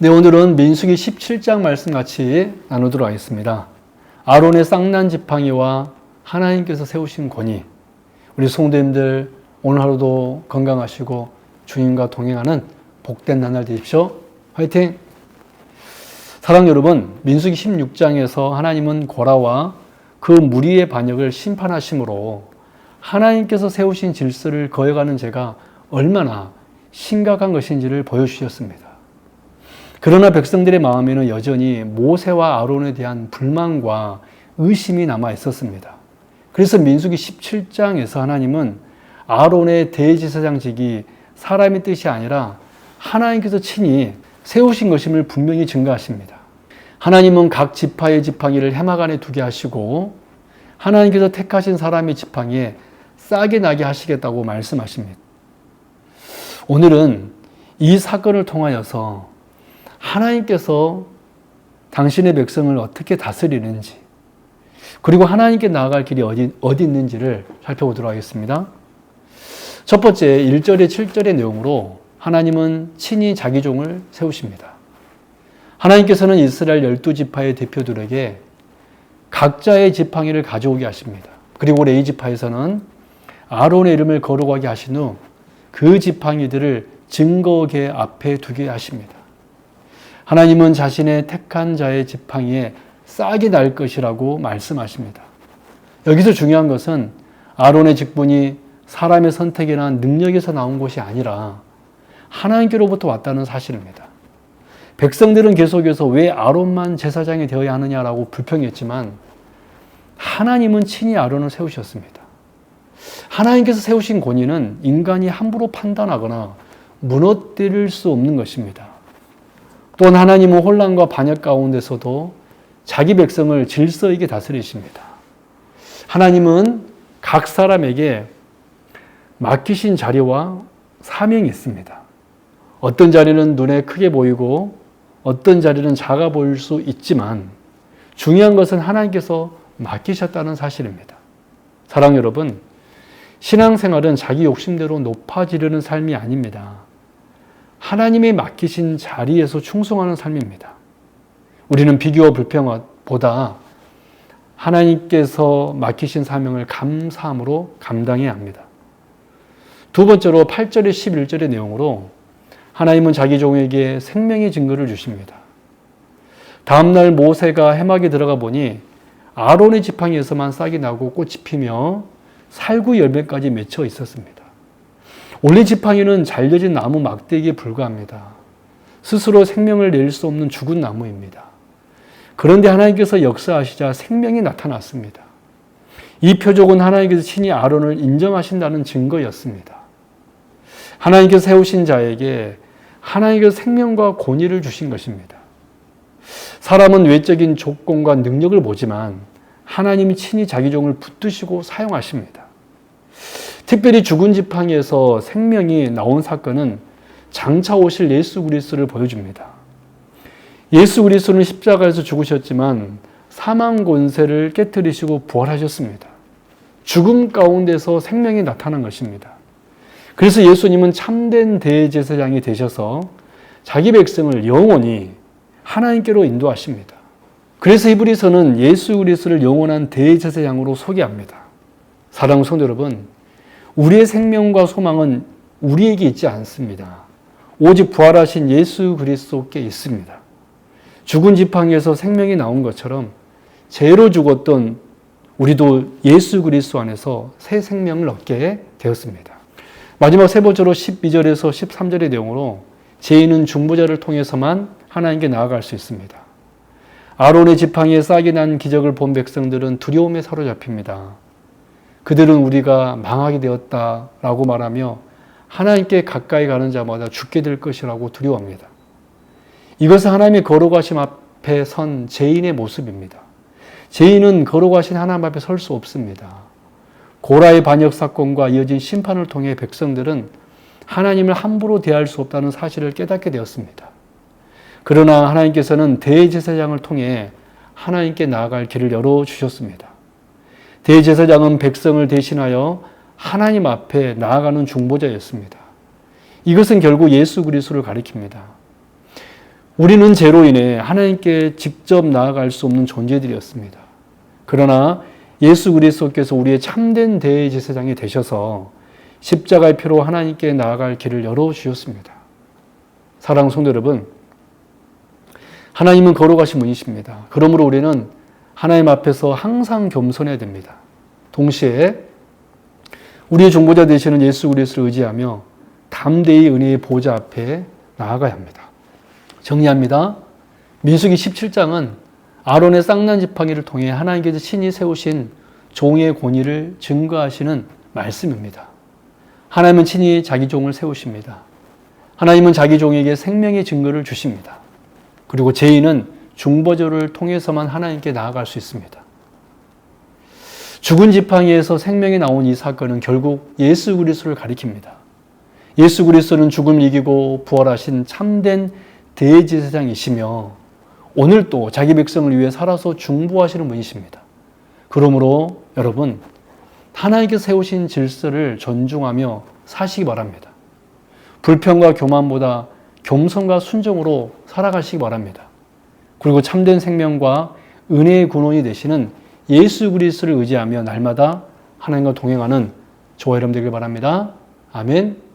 네, 오늘은 민수기 17장 말씀 같이 나누도록 하겠습니다. 아론의 쌍난 지팡이와 하나님께서 세우신 권위. 우리 성도님들 오늘 하루도 건강하시고 주님과 동행하는 복된 나날 되십시오. 화이팅! 사랑 여러분, 민수기 16장에서 하나님은 고라와 그 무리의 반역을 심판하심으로 하나님께서 세우신 질서를 거역하는 죄가 얼마나 심각한 것인지를 보여주셨습니다. 그러나 백성들의 마음에는 여전히 모세와 아론에 대한 불만과 의심이 남아 있었습니다. 그래서 민수기 17장에서 하나님은 아론의 대제사장직이 사람의 뜻이 아니라 하나님께서 친히 세우신 것임을 분명히 증거하십니다. 하나님은 각 지파의 지팡이를 해막 안에 두게 하시고 하나님께서 택하신 사람의 지팡이에 싹이 나게 하시겠다고 말씀하십니다. 오늘은 이 사건을 통하여서 하나님께서 당신의 백성을 어떻게 다스리는지, 그리고 하나님께 나아갈 길이 어디 있는지를 살펴보도록 하겠습니다. 첫 번째 1절에 7절의 내용으로 하나님은 친히 자기 종을 세우십니다. 하나님께서는 이스라엘 12지파의 대표들에게 각자의 지팡이를 가져오게 하십니다. 그리고 레위지파에서는 아론의 이름을 거룩하게 하신 후 그 지팡이들을 증거계 앞에 두게 하십니다. 하나님은 자신의 택한 자의 지팡이에 싹이 날 것이라고 말씀하십니다. 여기서 중요한 것은 아론의 직분이 사람의 선택이나 능력에서 나온 것이 아니라 하나님께로부터 왔다는 사실입니다. 백성들은 계속해서 왜 아론만 제사장이 되어야 하느냐라고 불평했지만 하나님은 친히 아론을 세우셨습니다. 하나님께서 세우신 권위는 인간이 함부로 판단하거나 무너뜨릴 수 없는 것입니다. 또한 하나님은 혼란과 반역 가운데서도 자기 백성을 질서 있게 다스리십니다. 하나님은 각 사람에게 맡기신 자리와 사명이 있습니다. 어떤 자리는 눈에 크게 보이고 어떤 자리는 작아 보일 수 있지만 중요한 것은 하나님께서 맡기셨다는 사실입니다. 사랑 여러분, 신앙생활은 자기 욕심대로 높아지려는 삶이 아닙니다. 하나님이 맡기신 자리에서 충성하는 삶입니다. 우리는 비교와 불평보다 하나님께서 맡기신 사명을 감사함으로 감당해야 합니다. 두 번째로 8절에 11절의 내용으로 하나님은 자기 종에게 생명의 증거를 주십니다. 다음날 모세가 해막에 들어가 보니 아론의 지팡이에서만 싹이 나고 꽃이 피며 살구 열매까지 맺혀 있었습니다. 원래 지팡이는 잘려진 나무 막대기에 불과합니다. 스스로 생명을 낼 수 없는 죽은 나무입니다. 그런데 하나님께서 역사하시자 생명이 나타났습니다. 이 표적은 하나님께서 친히 아론을 인정하신다는 증거였습니다. 하나님께서 세우신 자에게 하나님께서 생명과 권위를 주신 것입니다. 사람은 외적인 조건과 능력을 보지만 하나님이 친히 자기 종을 붙드시고 사용하십니다. 특별히 죽은 지팡이에서 생명이 나온 사건은 장차 오실 예수 그리스도를 보여줍니다. 예수 그리스도는 십자가에서 죽으셨지만 사망 권세를 깨뜨리시고 부활하셨습니다. 죽음 가운데서 생명이 나타난 것입니다. 그래서 예수님은 참된 대제사장이 되셔서 자기 백성을 영원히 하나님께로 인도하십니다. 그래서 히브리서는 예수 그리스도를 영원한 대제사장으로 소개합니다. 사랑하는 성도 여러분, 우리의 생명과 소망은 우리에게 있지 않습니다. 오직 부활하신 예수 그리스도께 있습니다. 죽은 지팡이에서 생명이 나온 것처럼 죄로 죽었던 우리도 예수 그리스도 안에서 새 생명을 얻게 되었습니다. 마지막 세 번째로 12절에서 13절의 내용으로 죄인은 중보자를 통해서만 하나님께 나아갈 수 있습니다. 아론의 지팡이에 싹이 난 기적을 본 백성들은 두려움에 사로잡힙니다. 그들은 우리가 망하게 되었다라고 말하며 하나님께 가까이 가는 자마다 죽게 될 것이라고 두려워합니다. 이것은 하나님의 거룩하심 앞에 선 죄인의 모습입니다. 죄인은 거룩하신 하나님 앞에 설 수 없습니다. 고라의 반역 사건과 이어진 심판을 통해 백성들은 하나님을 함부로 대할 수 없다는 사실을 깨닫게 되었습니다. 그러나 하나님께서는 대제사장을 통해 하나님께 나아갈 길을 열어주셨습니다. 대제사장은 백성을 대신하여 하나님 앞에 나아가는 중보자였습니다. 이것은 결국 예수 그리스도를 가리킵니다. 우리는 죄로 인해 하나님께 직접 나아갈 수 없는 존재들이었습니다. 그러나 예수 그리스도께서 우리의 참된 대제사장이 되셔서 십자가의 피로 하나님께 나아갈 길을 열어주셨습니다. 사랑하는 성도 여러분, 하나님은 거룩하신 분이십니다. 그러므로 우리는 하나님 앞에서 항상 겸손해야 됩니다. 동시에 우리의 중보자 되시는 예수 그리스도를 의지하며 담대히 은혜의 보좌 앞에 나아가야 합니다. 정리합니다. 민수기 17장은 아론의 쌍난 지팡이를 통해 하나님께서 친히 세우신 종의 권위를 증거하시는 말씀입니다. 하나님은 친히 자기 종을 세우십니다. 하나님은 자기 종에게 생명의 증거를 주십니다. 그리고 죄인은 중보자를 통해서만 하나님께 나아갈 수 있습니다. 죽은 지팡이에서 생명이 나온 이 사건은 결국 예수 그리스도를 가리킵니다. 예수 그리스도는 죽음을 이기고 부활하신 참된 대제사장이시며 오늘도 자기 백성을 위해 살아서 중보하시는 분이십니다. 그러므로 여러분, 하나님께서 세우신 질서를 존중하며 사시기 바랍니다. 불평과 교만보다 겸손과 순종으로 살아가시기 바랍니다. 그리고 참된 생명과 은혜의 근원이 되시는 예수 그리스도를 의지하며 날마다 하나님과 동행하는 저와 여러분 되길 바랍니다. 아멘.